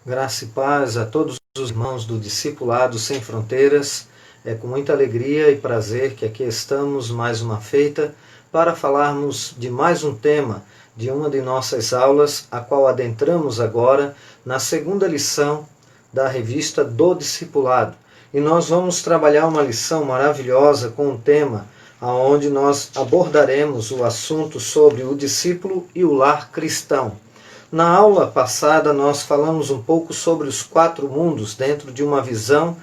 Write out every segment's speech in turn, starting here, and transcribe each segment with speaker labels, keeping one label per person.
Speaker 1: Graça e paz a todos os irmãos do Discipulado Sem Fronteiras. É com muita alegria e prazer que aqui estamos mais uma feita para falarmos de mais um tema de uma de nossas aulas, a qual adentramos agora na segunda lição da revista do Discipulado. E nós vamos trabalhar uma lição maravilhosa com um tema onde nós abordaremos o assunto sobre o discípulo e o lar cristão. Na aula passada nós falamos um pouco sobre os 4 mundos dentro de uma visão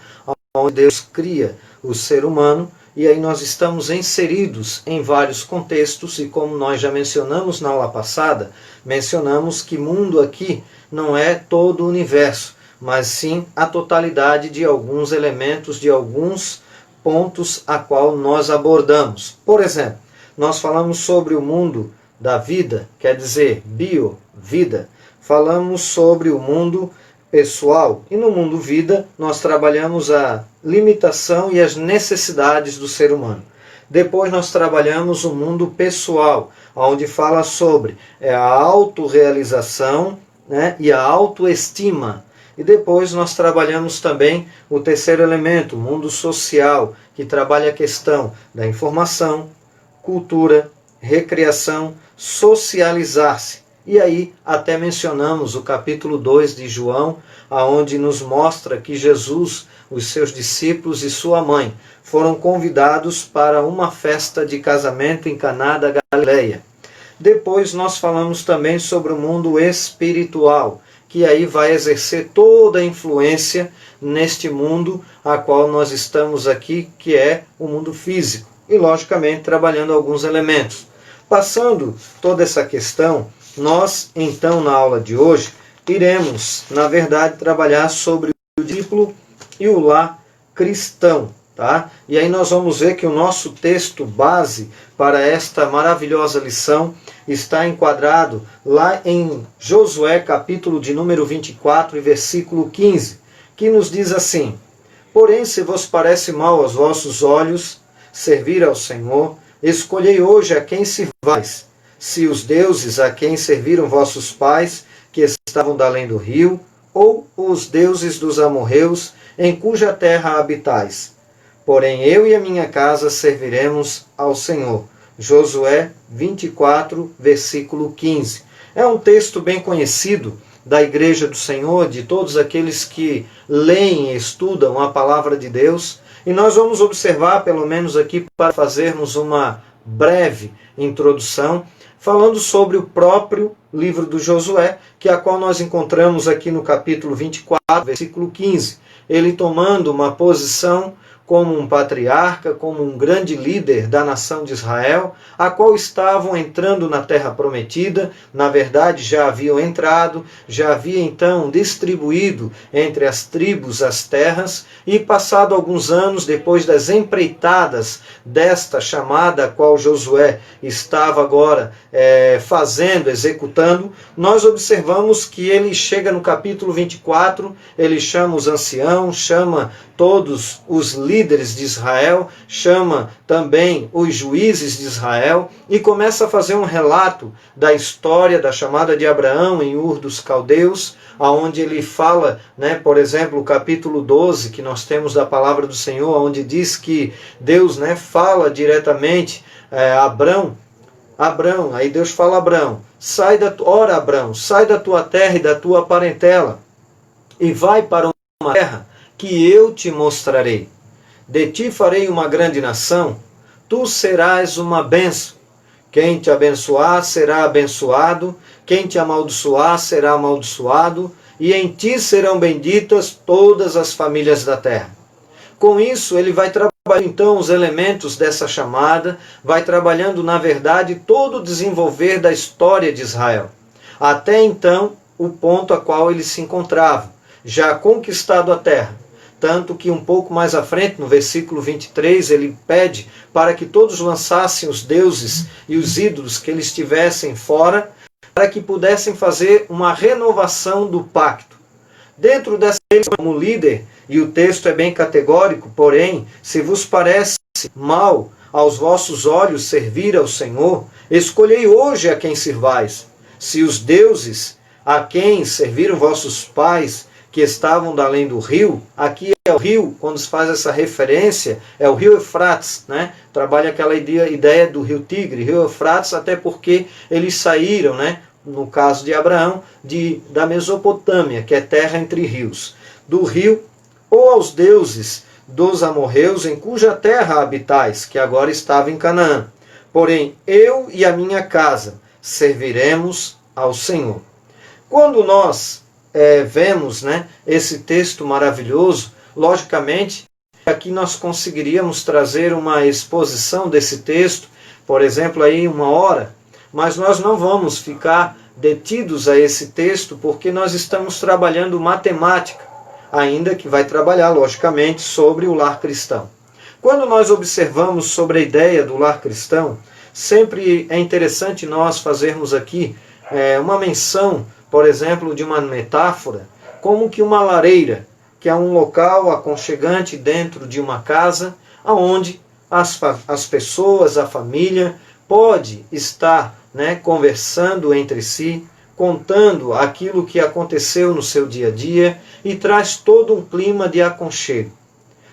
Speaker 1: onde Deus cria o ser humano, e aí nós estamos inseridos em vários contextos, e como nós já mencionamos na aula passada, mencionamos que mundo aqui não é todo o universo, mas sim a totalidade de alguns elementos, de alguns pontos a qual nós abordamos. Por exemplo, nós falamos sobre o mundo da vida, quer dizer, vida. Falamos sobre o mundo pessoal, e no mundo vida nós trabalhamos a limitação e as necessidades do ser humano. Depois nós trabalhamos o mundo pessoal, onde fala sobre a autorrealização, e a autoestima. E depois nós trabalhamos também o terceiro elemento, o mundo social, que trabalha a questão da informação, cultura, recreação, socializar-se. E aí até mencionamos o capítulo 2 de João, aonde nos mostra que Jesus, os seus discípulos e sua mãe foram convidados para uma festa de casamento em Caná da Galileia. Depois nós falamos também sobre o mundo espiritual, que aí vai exercer toda a influência neste mundo a qual nós estamos aqui, que é o mundo físico. E logicamente trabalhando alguns elementos. Passando toda essa questão, nós então na aula de hoje iremos, na verdade, trabalhar sobre o discípulo e o lar cristão. Tá? E aí nós vamos ver que o nosso texto base para esta maravilhosa lição está enquadrado lá em Josué, capítulo de número 24 e versículo 15, que nos diz assim: Porém, se vos parece mal aos vossos olhos servir ao Senhor, escolhei hoje a quem sirvais, se os deuses a quem serviram vossos pais, que estavam da além do rio, ou os deuses dos amorreus, em cuja terra habitais. Porém eu e a minha casa serviremos ao Senhor. Josué 24, versículo 15. É um texto bem conhecido da Igreja do Senhor, de todos aqueles que leem e estudam a palavra de Deus. E nós vamos observar, pelo menos aqui, para fazermos uma breve introdução, falando sobre o próprio livro do Josué, que é a qual nós encontramos aqui no capítulo 24, versículo 15. Ele tomando uma posição como um patriarca, como um grande líder da nação de Israel, a qual estavam entrando na terra prometida. Na verdade, já haviam entrado, já havia então distribuído entre as tribos as terras, e passado alguns anos, depois das empreitadas desta chamada, a qual Josué estava agora executando, nós observamos que ele chega no capítulo 24, ele chama os anciãos, chama todos os líderes de Israel, chama também os juízes de Israel e começa a fazer um relato da história da chamada de Abraão em Ur dos Caldeus, onde ele fala, por exemplo, o capítulo 12 que nós temos da palavra do Senhor, onde diz que Deus fala diretamente a Abrão, aí Deus fala a Abrão, Abrão, sai da tua terra e da tua parentela e vai para uma terra que eu te mostrarei. De ti farei uma grande nação, tu serás uma bênção. Quem te abençoar será abençoado, quem te amaldiçoar será amaldiçoado, e em ti serão benditas todas as famílias da terra. Com isso, ele vai trabalhando então os elementos dessa chamada, vai trabalhando, na verdade, todo o desenvolver da história de Israel. Até então, o ponto a qual ele se encontrava, já conquistado a terra. Tanto que um pouco mais à frente, no versículo 23, ele pede para que todos lançassem os deuses e os ídolos que eles tivessem fora, para que pudessem fazer uma renovação do pacto. Dentro dessa como líder, e o texto é bem categórico, porém, se vos parece mal aos vossos olhos servir ao Senhor, escolhei hoje a quem sirvais, se os deuses a quem serviram vossos pais, que estavam da além do rio. Aqui é o rio, quando se faz essa referência, é o rio Eufrates, né? Trabalha aquela ideia do rio Tigre, rio Eufrates, até porque eles saíram, né? No caso de Abraão, da Mesopotâmia, que é terra entre rios, do rio, ou aos deuses dos amorreus, em cuja terra habitais, que agora estava em Canaã. Porém, eu e a minha casa serviremos ao Senhor. Quando nós vemos, né, esse texto maravilhoso, logicamente, aqui nós conseguiríamos trazer uma exposição desse texto, por exemplo, aí 1 hora, mas nós não vamos ficar detidos a esse texto, porque nós estamos trabalhando matemática, ainda que vai trabalhar, logicamente, sobre o lar cristão. Quando nós observamos sobre a ideia do lar cristão, sempre é interessante nós fazermos aqui uma menção, por exemplo, de uma metáfora, como que uma lareira, que é um local aconchegante dentro de uma casa, onde as pessoas, a família, pode estar, né, conversando entre si, contando aquilo que aconteceu no seu dia a dia, e traz todo um clima de aconchego.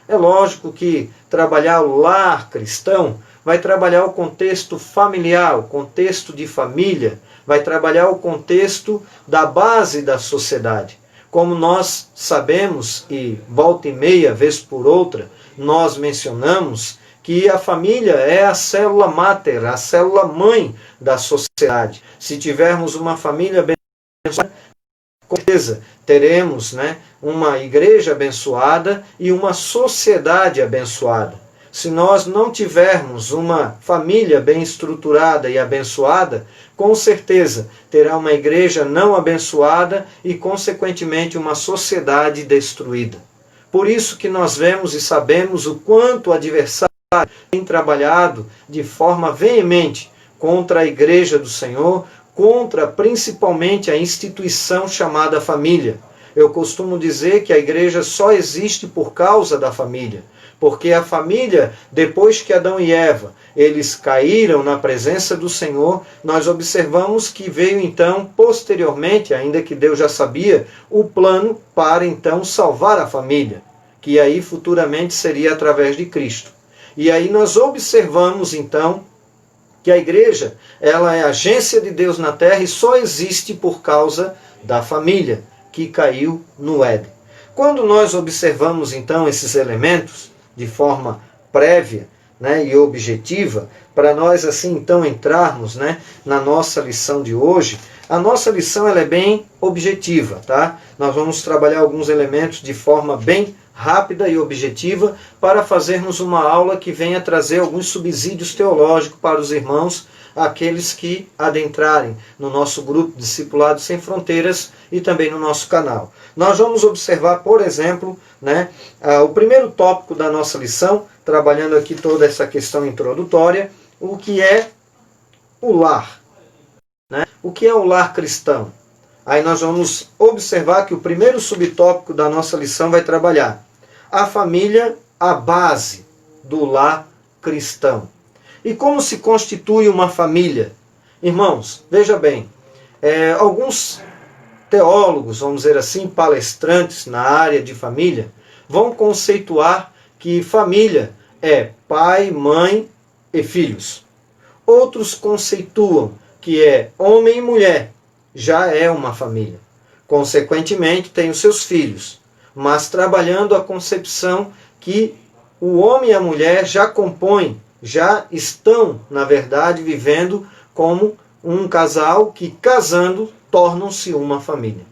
Speaker 1: É lógico que trabalhar o lar cristão vai trabalhar o contexto familiar, o contexto de família, vai trabalhar o contexto da base da sociedade. Como nós sabemos, e volta e meia, vez por outra, nós mencionamos que a família é a célula máter, a célula mãe da sociedade. Se tivermos uma família abençoada, com certeza teremos, né, uma igreja abençoada e uma sociedade abençoada. Se nós não tivermos uma família bem estruturada e abençoada, com certeza terá uma igreja não abençoada e, consequentemente, uma sociedade destruída. Por isso que nós vemos e sabemos o quanto o adversário tem trabalhado de forma veemente contra a igreja do Senhor, contra principalmente a instituição chamada família. Eu costumo dizer que a igreja só existe por causa da família, porque a família, depois que Adão e Eva, eles caíram na presença do Senhor, nós observamos que veio então, posteriormente, ainda que Deus já sabia, o plano para então salvar a família, que aí futuramente seria através de Cristo. E aí nós observamos então que a igreja, ela é a agência de Deus na terra e só existe por causa da família que caiu no Éden. Quando nós observamos então esses elementos de forma prévia, né, e objetiva, para nós assim então entrarmos, né, na nossa lição de hoje, a nossa lição ela é bem objetiva, tá? Nós vamos trabalhar alguns elementos de forma bem rápida e objetiva para fazermos uma aula que venha trazer alguns subsídios teológicos para os irmãos, aqueles que adentrarem no nosso grupo Discipulado Sem Fronteiras e também no nosso canal. Nós vamos observar, por exemplo, né, o primeiro tópico da nossa lição, trabalhando aqui toda essa questão introdutória, o que é o lar. Né? O que é o lar cristão? Aí nós vamos observar que o primeiro subtópico da nossa lição vai trabalhar a família, a base do lar cristão. E como se constitui uma família? Irmãos, veja bem, alguns teólogos, vamos dizer assim, palestrantes na área de família, vão conceituar que família é pai, mãe e filhos. Outros conceituam que é homem e mulher, já é uma família. Consequentemente, tem os seus filhos, mas trabalhando a concepção que o homem e a mulher já compõem, já estão, na verdade, vivendo como um casal que, casando, tornam-se uma família.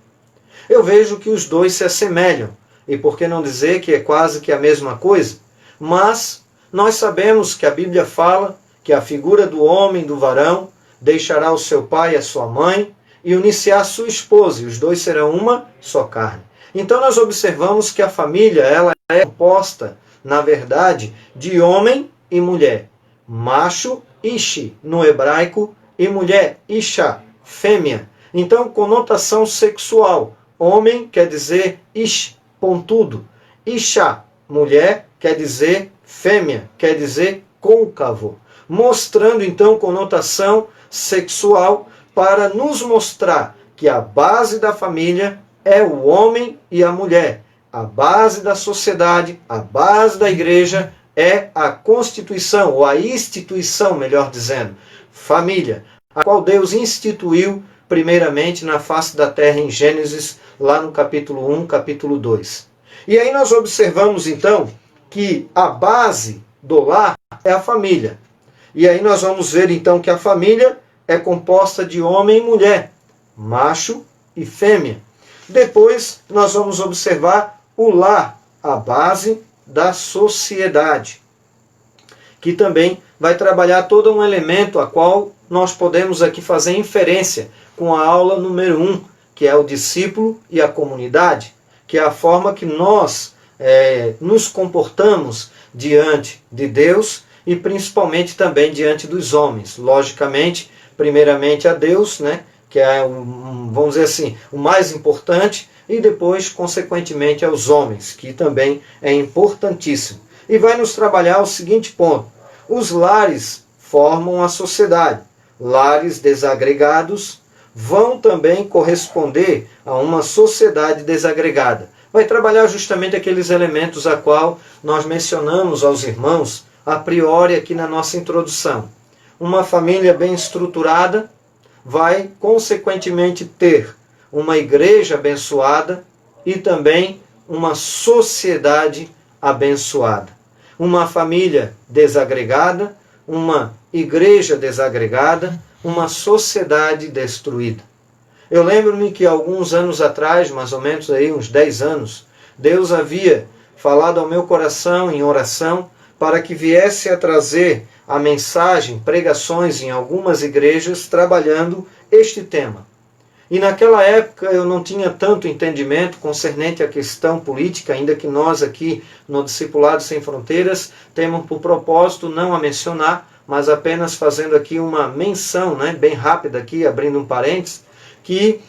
Speaker 1: Eu vejo que os dois se assemelham, e por que não dizer que é quase que a mesma coisa? Mas nós sabemos que a Bíblia fala que a figura do homem, do varão, deixará o seu pai e a sua mãe, e unir-se-á a sua esposa, e os dois serão uma só carne. Então nós observamos que a família ela é composta, na verdade, de homem e mulher. Macho, ishi, no hebraico, e mulher, isha, fêmea. Então, conotação sexual. Homem quer dizer ish, pontudo. Isha, mulher, quer dizer fêmea, quer dizer côncavo. Mostrando, então, conotação sexual para nos mostrar que a base da família é o homem e a mulher. A base da sociedade, a base da igreja é a constituição, ou a instituição, melhor dizendo, família, a qual Deus instituiu primeiramente na face da terra em Gênesis, lá no capítulo 1, capítulo 2. E aí nós observamos então que a base do lar é a família. E aí nós vamos ver então que a família é composta de homem e mulher, macho e fêmea. Depois nós vamos observar o lar, a base da sociedade, que também vai trabalhar todo um elemento a qual nós podemos aqui fazer inferência com a aula número 1, que é o discípulo e a comunidade, que é a forma que nós nos comportamos diante de Deus e principalmente também diante dos homens. Logicamente, primeiramente a Deus, né, que é, vamos dizer assim, o mais importante, e depois, consequentemente, aos homens, que também é importantíssimo. E vai nos trabalhar o seguinte ponto: os lares formam a sociedade. Lares desagregados vão também corresponder a uma sociedade desagregada. Vai trabalhar justamente aqueles elementos a qual nós mencionamos aos irmãos a priori aqui na nossa introdução. Uma família bem estruturada vai, consequentemente, ter uma igreja abençoada e também uma sociedade abençoada. Uma família desagregada, uma igreja desagregada, uma sociedade destruída. Eu lembro-me que alguns anos atrás, mais ou menos aí uns 10 anos, Deus havia falado ao meu coração em oração para que viesse a trazer a mensagem, pregações em algumas igrejas trabalhando este tema. E naquela época eu não tinha tanto entendimento concernente à questão política, ainda que nós aqui no Discipulado Sem Fronteiras temos por propósito não a mencionar, mas apenas fazendo aqui uma menção, né, bem rápida aqui, abrindo um parênteses, que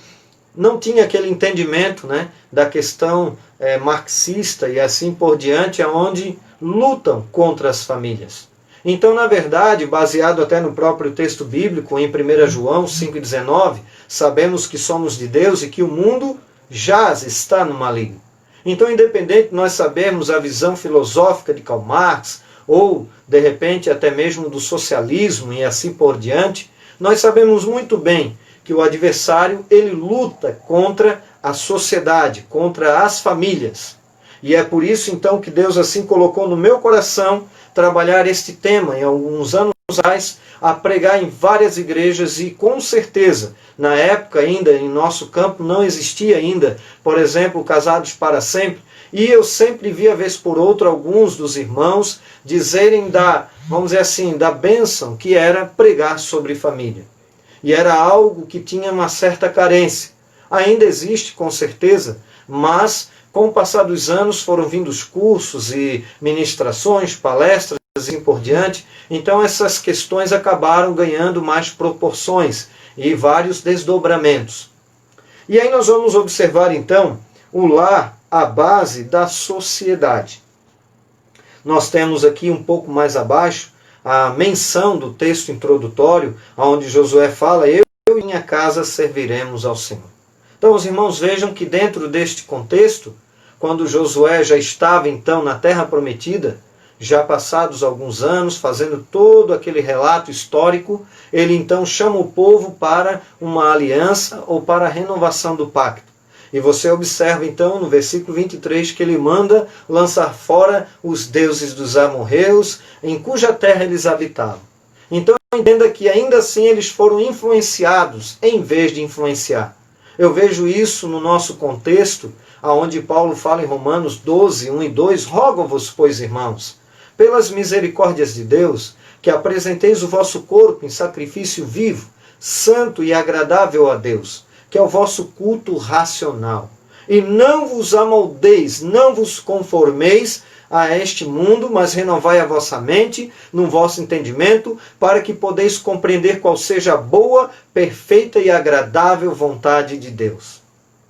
Speaker 1: não tinha aquele entendimento, né, da questão marxista e assim por diante, onde lutam contra as famílias. Então, na verdade, baseado até no próprio texto bíblico, em 1 João 5,19, sabemos que somos de Deus e que o mundo jaz está no maligno. Então, independente de nós sabermos a visão filosófica de Karl Marx, ou, de repente, até mesmo do socialismo e assim por diante, nós sabemos muito bem que o adversário, ele luta contra a sociedade, contra as famílias. E é por isso, então, que Deus assim colocou no meu coração trabalhar este tema em alguns anos atrás, a pregar em várias igrejas e com certeza, na época ainda, em nosso campo, não existia ainda, por exemplo, Casados para Sempre, e eu sempre via, vez por outra, alguns dos irmãos dizerem vamos dizer assim, da bênção que era pregar sobre família. E era algo que tinha uma certa carência. Ainda existe, com certeza, mas com o passar dos anos foram vindo os cursos e ministrações, palestras e assim por diante. Então essas questões acabaram ganhando mais proporções e vários desdobramentos. E aí nós vamos observar então o lar, a base da sociedade. Nós temos aqui um pouco mais abaixo a menção do texto introdutório, onde Josué fala: eu e minha casa serviremos ao Senhor. Então os irmãos vejam que dentro deste contexto, quando Josué já estava então na terra prometida, já passados alguns anos, fazendo todo aquele relato histórico, ele então chama o povo para uma aliança ou para a renovação do pacto. E você observa então no versículo 23 que ele manda lançar fora os deuses dos amorreus, em cuja terra eles habitavam. Então entenda que ainda assim eles foram influenciados em vez de influenciar. Eu vejo isso no nosso contexto, onde Paulo fala em Romanos 12, 1 e 2, rogo-vos, pois, irmãos, pelas misericórdias de Deus, que apresenteis o vosso corpo em sacrifício vivo, santo e agradável a Deus, que é o vosso culto racional. E não vos amoldeis, não vos conformeis a este mundo, mas renovai a vossa mente no vosso entendimento, para que podeis compreender qual seja a boa, perfeita e agradável vontade de Deus.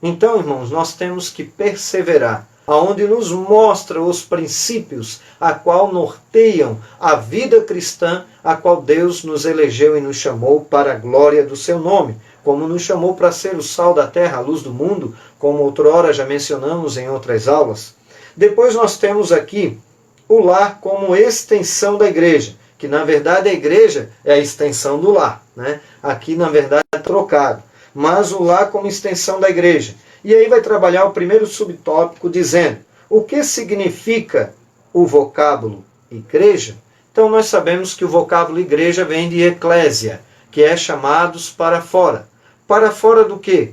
Speaker 1: Então, irmãos, nós temos que perseverar. onde nos mostra os princípios a qual norteiam a vida cristã, a qual Deus nos elegeu e nos chamou para a glória do seu nome, como nos chamou para ser o sal da terra, a luz do mundo, como outrora já mencionamos em outras aulas. Depois nós temos aqui o lar como extensão da igreja, que na verdade a igreja é a extensão do lar, né? Aqui na verdade é trocado, mas o lar como extensão da igreja. E aí vai trabalhar o primeiro subtópico dizendo o que significa o vocábulo igreja. Então nós sabemos que o vocábulo igreja vem de eclésia, que é chamados para fora. Para fora do quê?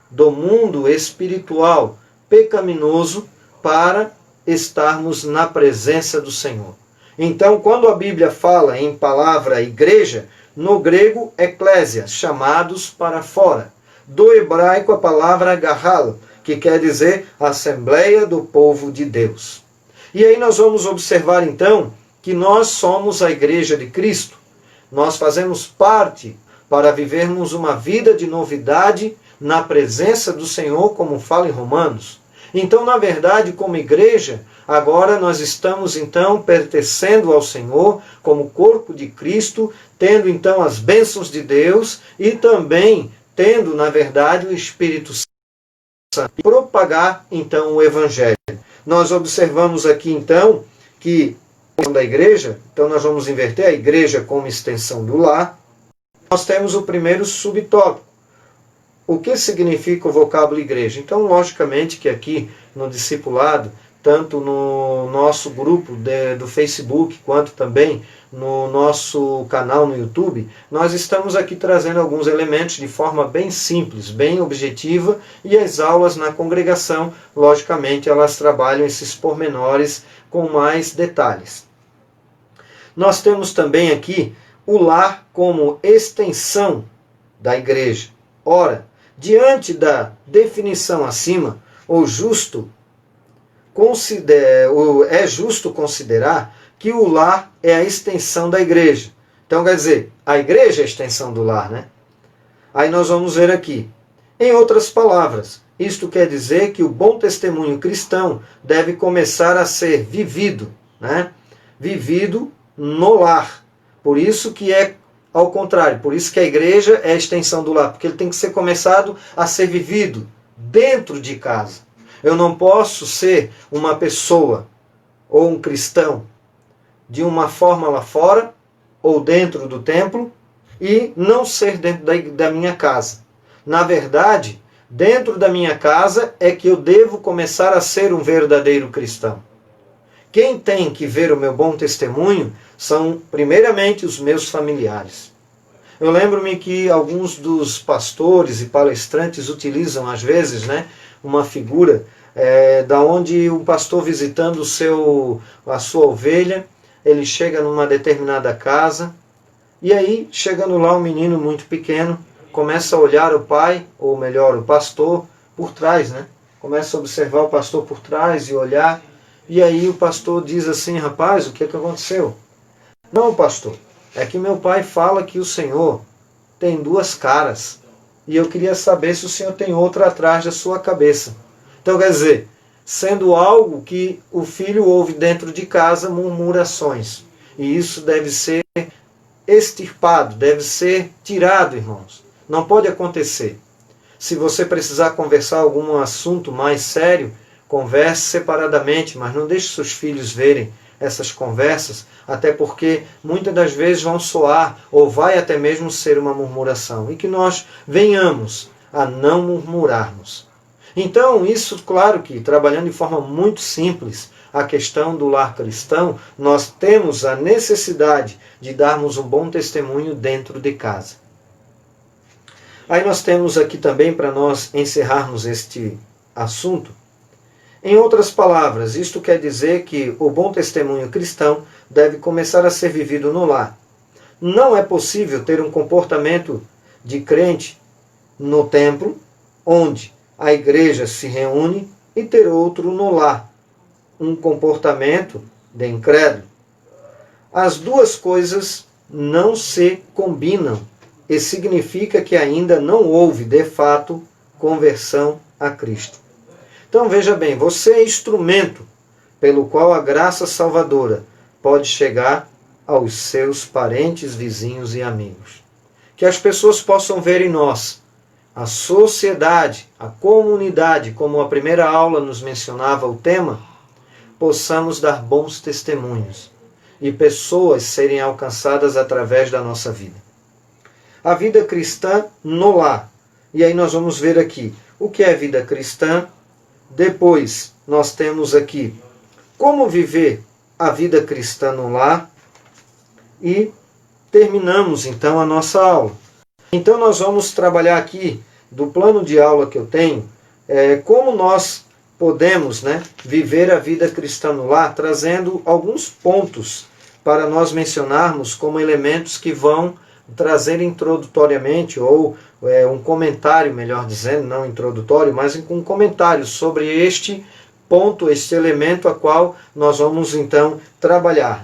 Speaker 1: Do mundo espiritual pecaminoso, para estarmos na presença do Senhor. Então, quando a Bíblia fala em palavra igreja, no grego, eclésia, chamados para fora. Do hebraico, a palavra gahal, que quer dizer Assembleia do Povo de Deus. E aí nós vamos observar, então, que nós somos a igreja de Cristo. Nós fazemos parte para vivermos uma vida de novidade na presença do Senhor, como fala em Romanos. Então, na verdade, como igreja, agora nós estamos, então, pertencendo ao Senhor, como corpo de Cristo, tendo, então, as bênçãos de Deus e também tendo, na verdade, o Espírito Santo. Propagar, então, o Evangelho. Nós observamos aqui, então, que da igreja, então nós vamos inverter a igreja como extensão do lar. Nós temos o primeiro subtópico. O que significa o vocábulo igreja? Então, logicamente que aqui no discipulado, tanto no nosso grupo do Facebook, quanto também no nosso canal no YouTube, nós estamos aqui trazendo alguns elementos de forma bem simples, bem objetiva, e as aulas na congregação, logicamente, elas trabalham esses pormenores com mais detalhes. Nós temos também aqui o lar como extensão da igreja. Ora, diante da definição acima, é justo considerar que o lar é a extensão da igreja. Então, quer dizer, a igreja é a extensão do lar, né? Aí nós vamos ver aqui. Em outras palavras, isto quer dizer que o bom testemunho cristão deve começar a ser vivido, né? Vivido no lar. Por isso que é ao contrário, por isso que a igreja é a extensão do lar, porque ele tem que ser começado a ser vivido dentro de casa. Eu não posso ser uma pessoa ou um cristão de uma forma lá fora ou dentro do templo e não ser dentro da minha casa. Na verdade, dentro da minha casa é que eu devo começar a ser um verdadeiro cristão. Quem tem que ver o meu bom testemunho são, primeiramente, os meus familiares. Eu lembro-me que alguns dos pastores e palestrantes utilizam, às vezes, né, uma figura da onde o pastor visitando a sua ovelha, ele chega numa determinada casa, e aí, chegando lá um menino muito pequeno, começa a olhar o pai, ou melhor, o pastor, por trás, né? Começa a observar o pastor por trás e olhar. E aí o pastor diz assim: rapaz, o que aconteceu? Não, pastor, é que meu pai fala que o Senhor tem duas caras. E eu queria saber se o Senhor tem outra atrás da sua cabeça. Então, quer dizer, sendo algo que o filho ouve dentro de casa, murmurações. E isso deve ser extirpado, deve ser tirado, irmãos. Não pode acontecer. Se você precisar conversar algum assunto mais sério, converse separadamente, mas não deixe seus filhos verem essas conversas, até porque muitas das vezes vão soar, ou vai até mesmo ser uma murmuração. E que nós venhamos a não murmurarmos. Então, isso, claro que, trabalhando de forma muito simples, a questão do lar cristão, nós temos a necessidade de darmos um bom testemunho dentro de casa. Aí nós temos aqui também, para nós encerrarmos este assunto, em outras palavras, isto quer dizer que o bom testemunho cristão deve começar a ser vivido no lar. Não é possível ter um comportamento de crente no templo, onde a igreja se reúne, e ter outro no lar, um comportamento de incrédulo. As duas coisas não se combinam e significa que ainda não houve, de fato, conversão a Cristo. Então veja bem, você é instrumento pelo qual a graça salvadora pode chegar aos seus parentes, vizinhos e amigos. Que as pessoas possam ver em nós a sociedade, a comunidade, como a primeira aula nos mencionava o tema, possamos dar bons testemunhos e pessoas serem alcançadas através da nossa vida. A vida cristã no lar. E aí nós vamos ver aqui o que é vida cristã. Depois nós temos aqui como viver a vida cristã no lar. E terminamos então a nossa aula. Então nós vamos trabalhar aqui do plano de aula que eu tenho, como nós podemos viver a vida cristã no lar, trazendo alguns pontos para nós mencionarmos como elementos que vão trazer introdutoriamente, ou um comentário, melhor dizendo, não introdutório, mas um comentário sobre este ponto, este elemento a qual nós vamos então trabalhar,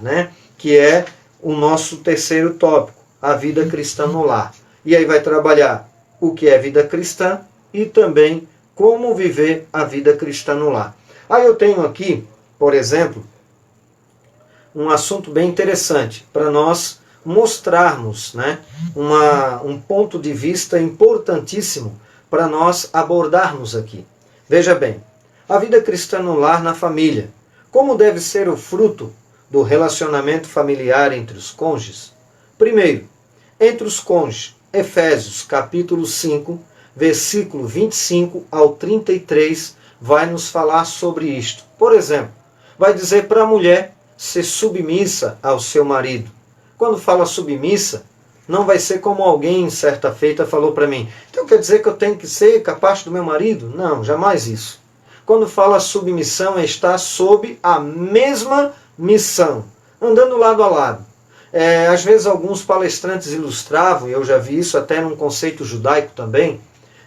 Speaker 1: que é o nosso terceiro tópico, a vida cristã no lar. E aí vai trabalhar o que é vida cristã e também como viver a vida cristã no lar. Aí eu tenho aqui, por exemplo, um assunto bem interessante para nós mostrarmos um ponto de vista importantíssimo para nós abordarmos aqui. Veja bem, a vida cristã no lar na família. Como deve ser o fruto do relacionamento familiar entre os cônjuges? Primeiro, entre os cônjuges, Efésios capítulo 5, versículo 25 ao 33, vai nos falar sobre isto. Por exemplo, vai dizer para a mulher ser submissa ao seu marido. Quando fala submissa, não vai ser como alguém certa feita falou para mim, então quer dizer que eu tenho que ser capaz do meu marido? Não, jamais isso. Quando fala submissão, é estar sob a mesma missão, andando lado a lado. Às vezes alguns palestrantes ilustravam, e eu já vi isso até num conceito judaico também,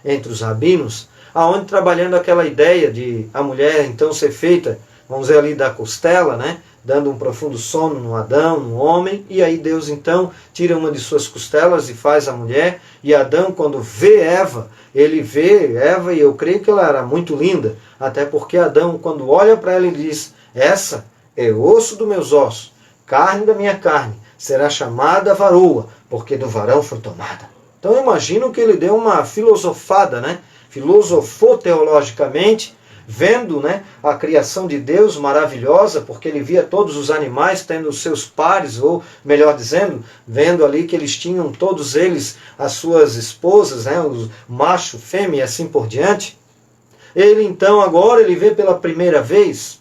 Speaker 1: entre os rabinos, aonde trabalhando aquela ideia de a mulher então ser feita, vamos dizer ali da costela, dando um profundo sono no Adão, no homem, e aí Deus então tira uma de suas costelas e faz a mulher, e Adão quando vê Eva, ele vê Eva e eu creio que ela era muito linda, até porque Adão quando olha para ela ele diz, essa é osso dos meus ossos, carne da minha carne, será chamada varoa, porque do varão foi tomada. Então eu imagino que ele deu uma filosofada, filosofou teologicamente, vendo a criação de Deus maravilhosa, porque ele via todos os animais tendo os seus pares, ou melhor dizendo, vendo ali que eles tinham todos eles as suas esposas, os macho, fêmea e assim por diante. Ele então agora ele vê pela primeira vez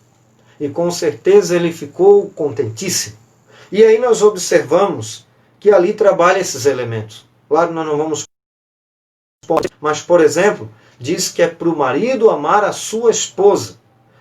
Speaker 1: e com certeza ele ficou contentíssimo. E aí nós observamos que ali trabalha esses elementos. Claro, nós não vamos... Mas, por exemplo, diz que é para o marido amar a sua esposa.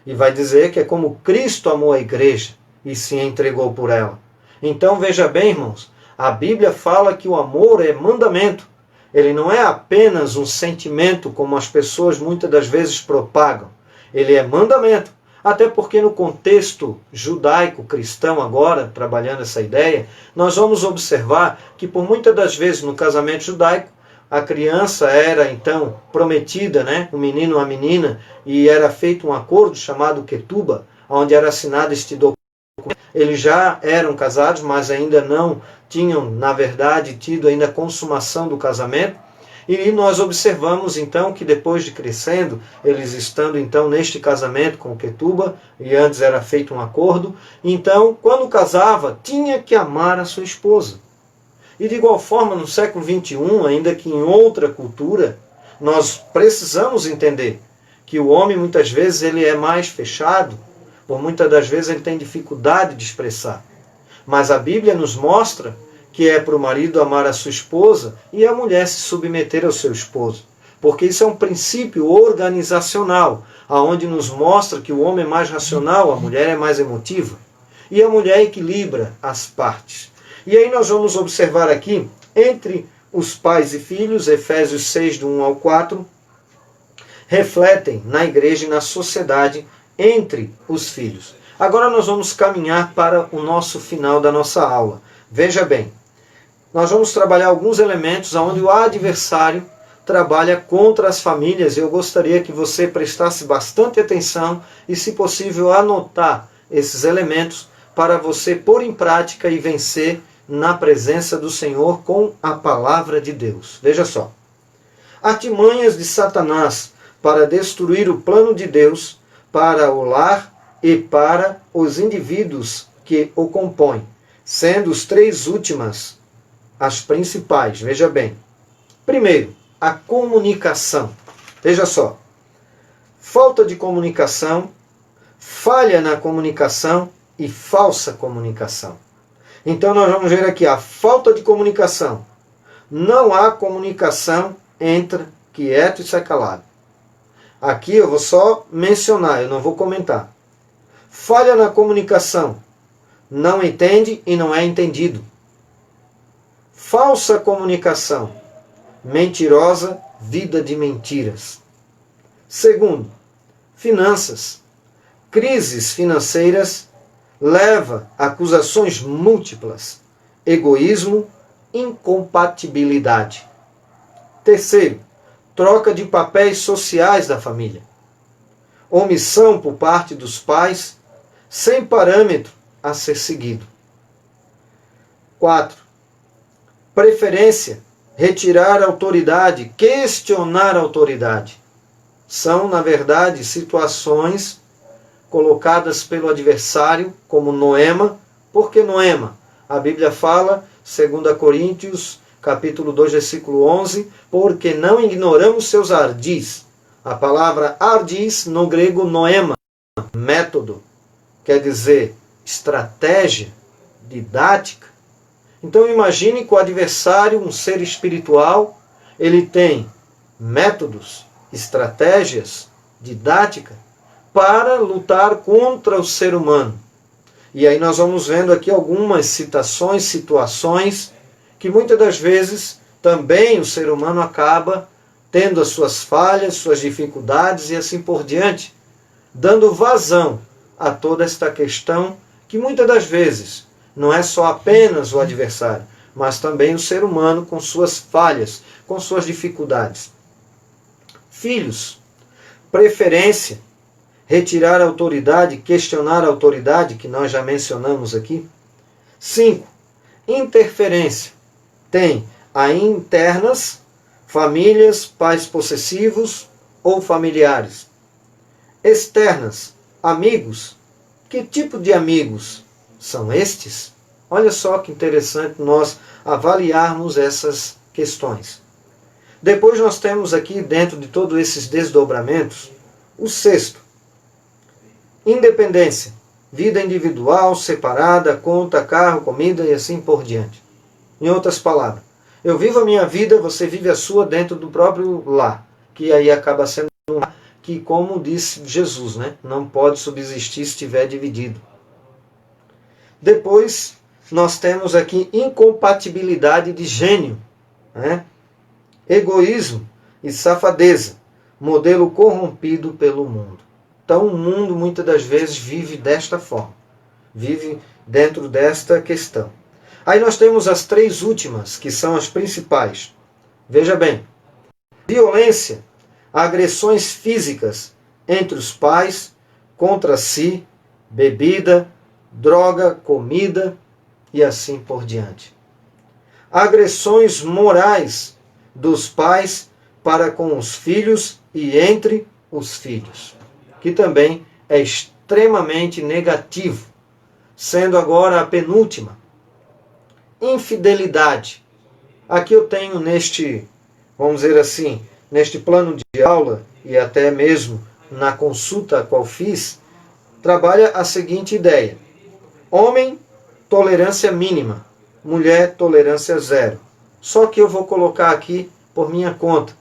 Speaker 1: E vai dizer que é como Cristo amou a igreja e se entregou por ela. Então, veja bem, irmãos, a Bíblia fala que o amor é mandamento. Ele não é apenas um sentimento, como as pessoas muitas das vezes propagam. Ele é mandamento. Até porque no contexto judaico-cristão agora, trabalhando essa ideia, nós vamos observar que por muitas das vezes no casamento judaico, a criança era então prometida, um menino ou a menina, e era feito um acordo chamado Ketuba, onde era assinado este documento. Eles já eram casados, mas ainda não tinham, na verdade, tido ainda a consumação do casamento. E nós observamos então que depois de crescendo, eles estando então neste casamento com o Ketuba, e antes era feito um acordo, então quando casava tinha que amar a sua esposa. E de igual forma no século XXI, ainda que em outra cultura, nós precisamos entender que o homem muitas vezes ele é mais fechado, por muitas das vezes ele tem dificuldade de expressar. Mas a Bíblia nos mostra que é para o marido amar a sua esposa e a mulher se submeter ao seu esposo. Porque isso é um princípio organizacional, aonde nos mostra que o homem é mais racional, a mulher é mais emotiva. E a mulher equilibra as partes. E aí nós vamos observar aqui, entre os pais e filhos, Efésios 6, do 1 ao 4, refletem na igreja e na sociedade entre os filhos. Agora nós vamos caminhar para o nosso final da nossa aula. Veja bem, nós vamos trabalhar alguns elementos onde o adversário trabalha contra as famílias. Eu gostaria que você prestasse bastante atenção e, se possível, anotar esses elementos para você pôr em prática e vencer na presença do Senhor com a palavra de Deus. Veja só. Artimanhas de Satanás para destruir o plano de Deus para o lar e para os indivíduos que o compõem, sendo os três últimas as principais. Veja bem. Primeiro, a comunicação. Veja só. Falta de comunicação, falha na comunicação e falsa comunicação. Então nós vamos ver aqui a falta de comunicação. Não há comunicação entre quieto e ser calado. Aqui eu vou só mencionar, eu não vou comentar. Falha na comunicação. Não entende e não é entendido. Falsa comunicação. Mentirosa, vida de mentiras. Segundo, finanças. Crises financeiras leva a acusações múltiplas. Egoísmo, incompatibilidade. Terceiro, troca de papéis sociais da família. Omissão por parte dos pais, sem parâmetro a ser seguido. 4. Preferência, retirar a autoridade, questionar a autoridade. São, na verdade, situações colocadas pelo adversário como noema. Por que noema? A Bíblia fala, 2 Coríntios, capítulo 2, versículo 11, porque não ignoramos seus ardis. A palavra ardis, no grego, noema, método, quer dizer estratégia, didática. Então imagine que o adversário, um ser espiritual, ele tem métodos, estratégias, didática, para lutar contra o ser humano. E aí nós vamos vendo aqui algumas citações, situações, que muitas das vezes também o ser humano acaba tendo as suas falhas, suas dificuldades e assim por diante, dando vazão a toda esta questão que muitas das vezes não é só apenas o adversário, mas também o ser humano com suas falhas, com suas dificuldades. Filhos, preferência, retirar a autoridade, questionar a autoridade, que nós já mencionamos aqui. 5. Interferência. Tem a internas, famílias, pais possessivos ou familiares. Externas, amigos. Que tipo de amigos são estes? Olha só que interessante nós avaliarmos essas questões. Depois nós temos aqui, dentro de todos esses desdobramentos, o sexto. Independência. Vida individual, separada, conta, carro, comida e assim por diante. Em outras palavras, eu vivo a minha vida, você vive a sua dentro do próprio lar. Que aí acaba sendo um lar que, como disse Jesus, né, não pode subsistir se estiver dividido. Depois, nós temos aqui incompatibilidade de gênio, né? Egoísmo e safadeza, modelo corrompido pelo mundo. Então o mundo muitas das vezes vive desta forma, vive dentro desta questão. Aí nós temos as três últimas, que são as principais. Veja bem, violência, agressões físicas entre os pais, contra si, bebida, droga, comida e assim por diante. Agressões morais dos pais para com os filhos e entre os filhos, que também é extremamente negativo. Sendo agora a penúltima, infidelidade. Aqui eu tenho neste, vamos dizer assim, neste plano de aula e até mesmo na consulta a qual fiz, trabalha a seguinte ideia. Homem, tolerância mínima. Mulher, tolerância zero. Só que eu vou colocar aqui por minha conta.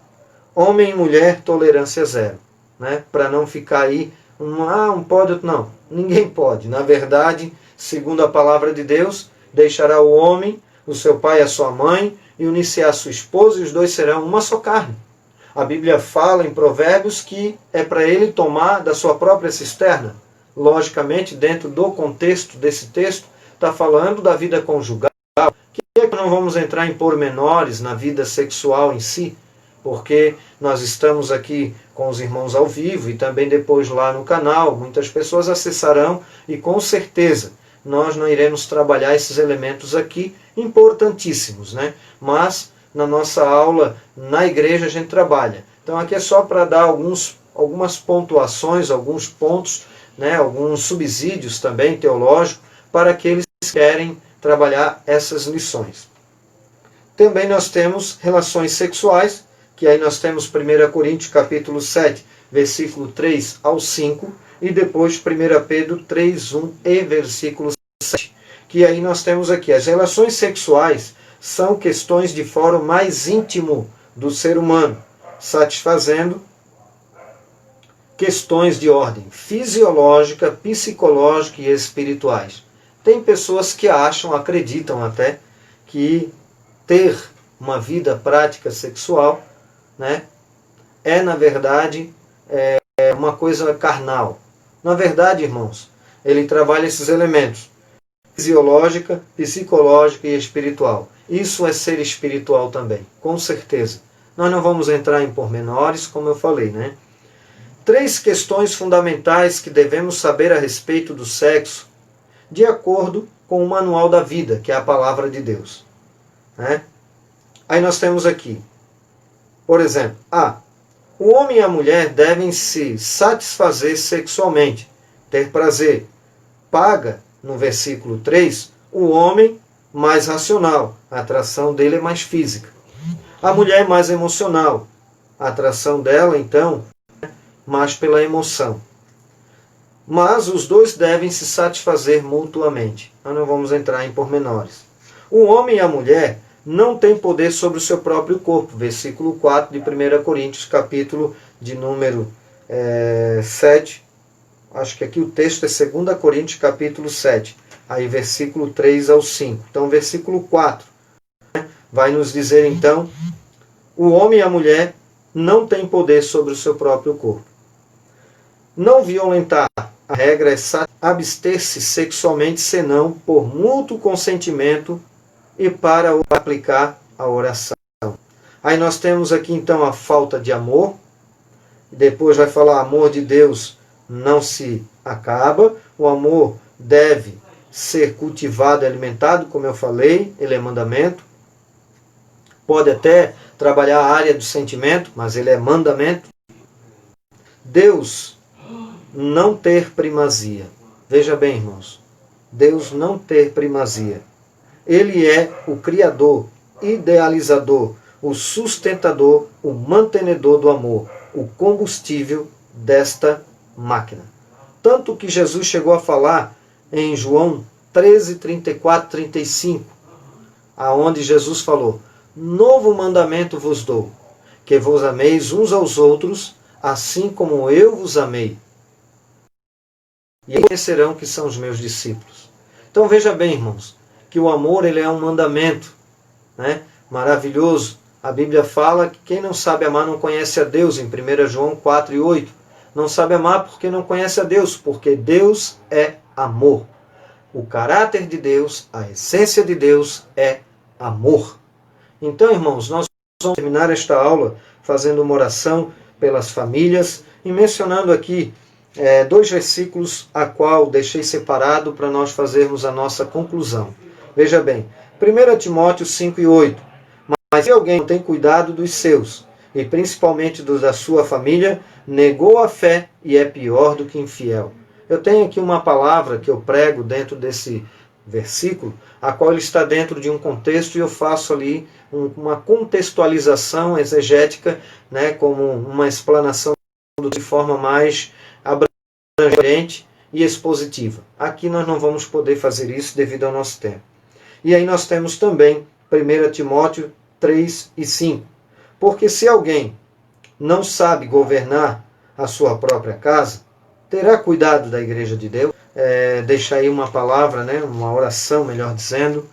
Speaker 1: Homem e mulher, tolerância zero. Né? Para não ficar aí, um pode, outro não. Ninguém pode. Na verdade, segundo a palavra de Deus, deixará o homem, o seu pai e a sua mãe, e unir-se a sua esposa, e os dois serão uma só carne. A Bíblia fala em Provérbios que é para ele tomar da sua própria cisterna. Logicamente, dentro do contexto desse texto, está falando da vida conjugal, que não vamos entrar em pormenores na vida sexual em si, porque nós estamos aqui com os irmãos ao vivo e também depois lá no canal, muitas pessoas acessarão e com certeza nós não iremos trabalhar esses elementos aqui, importantíssimos, né? Mas na nossa aula, na igreja, a gente trabalha. Então aqui é só para dar algumas pontuações, alguns pontos, né? Alguns subsídios também teológicos, para aqueles que querem trabalhar essas lições. Também nós temos relações sexuais, que aí nós temos 1 Coríntios capítulo 7, versículo 3 ao 5, e depois 1 Pedro 3, 1 e versículo 7. Que aí nós temos aqui, as relações sexuais são questões de fórum mais íntimo do ser humano, satisfazendo questões de ordem fisiológica, psicológica e espirituais. Tem pessoas que acham, acreditam até, que ter uma vida prática sexual, né, é na verdade uma coisa carnal. Na verdade, irmãos, ele trabalha esses elementos: fisiológica, psicológica e espiritual. Isso é ser espiritual também, com certeza. Nós não vamos entrar em pormenores, como eu falei, né? 3 questões fundamentais que devemos saber a respeito do sexo, de acordo com o manual da vida, que é a palavra de Deus, né? Aí nós temos aqui, por exemplo, o homem e a mulher devem se satisfazer sexualmente, ter prazer. Paga, no versículo 3, o homem mais racional, a atração dele é mais física. A mulher mais emocional, a atração dela, então, mais pela emoção. Mas os dois devem se satisfazer mutuamente. Nós não vamos entrar em pormenores. O homem e a mulher não têm poder sobre o seu próprio corpo. Versículo 4 de 1 Coríntios, capítulo de número 7. Acho que aqui o texto é 2 Coríntios, capítulo 7. Aí versículo 3 ao 5. Então, versículo 4, né, vai nos dizer, então, o homem e a mulher não têm poder sobre o seu próprio corpo. Não violentar. A regra é abster-se sexualmente, senão por mútuo consentimento e para aplicar a oração. Aí nós temos aqui então a falta de amor. Depois vai falar: amor de Deus não se acaba. O amor deve ser cultivado e alimentado, como eu falei, ele é mandamento. Pode até trabalhar a área do sentimento, mas ele é mandamento. Deus não ter primazia. Veja bem, irmãos, Deus não ter primazia. Ele é o Criador, idealizador, o sustentador, o mantenedor do amor, o combustível desta máquina. Tanto que Jesus chegou a falar em João 13, 34, 35, aonde Jesus falou: novo mandamento vos dou, que vos ameis uns aos outros, assim como eu vos amei. E conhecerão que são os meus discípulos. Então veja bem, irmãos, que o amor ele é um mandamento, né? Maravilhoso. A Bíblia fala que quem não sabe amar não conhece a Deus, em 1 João 4 e 8. Não sabe amar porque não conhece a Deus, porque Deus é amor. O caráter de Deus, a essência de Deus é amor. Então, irmãos, nós vamos terminar esta aula fazendo uma oração pelas famílias e mencionando aqui 2 versículos a qual deixei separado para nós fazermos a nossa conclusão. Veja bem, 1 Timóteo 5 e 8. Mas se alguém não tem cuidado dos seus, e principalmente dos da sua família, negou a fé e é pior do que infiel. Eu tenho aqui uma palavra que eu prego dentro desse versículo, a qual ele está dentro de um contexto, e eu faço ali uma contextualização exegética, né, como uma explanação de forma mais abrangente e expositiva. Aqui nós não vamos poder fazer isso devido ao nosso tempo. E aí nós temos também 1 Timóteo 3 e 5. Porque se alguém não sabe governar a sua própria casa, terá cuidado da igreja de Deus. Deixa aí uma palavra, né, uma oração, melhor dizendo,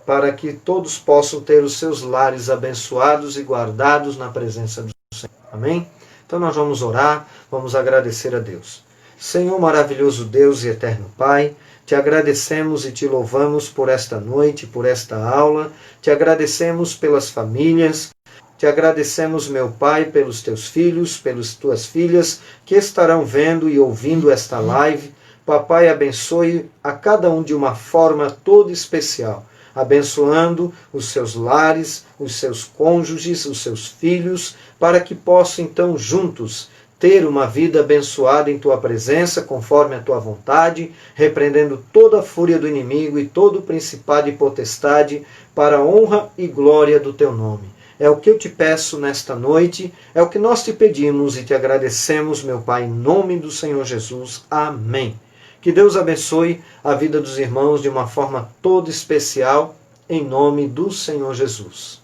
Speaker 1: para que todos possam ter os seus lares abençoados e guardados na presença do Senhor. Amém? Então nós vamos orar, vamos agradecer a Deus. Senhor maravilhoso Deus e eterno Pai, te agradecemos e te louvamos por esta noite, por esta aula, te agradecemos pelas famílias, Te agradecemos, meu Pai, pelos teus filhos, pelas tuas filhas que estarão vendo e ouvindo esta live. Papai, abençoe a cada um de uma forma toda especial, abençoando os seus lares, os seus cônjuges, os seus filhos, para que possam então juntos ter uma vida abençoada em tua presença, conforme a tua vontade, repreendendo toda a fúria do inimigo e todo o principado e potestade, para a honra e glória do teu nome. É o que eu te peço nesta noite, é o que nós te pedimos e te agradecemos, meu Pai, em nome do Senhor Jesus. Amém. Que Deus abençoe a vida dos irmãos de uma forma toda especial, em nome do Senhor Jesus.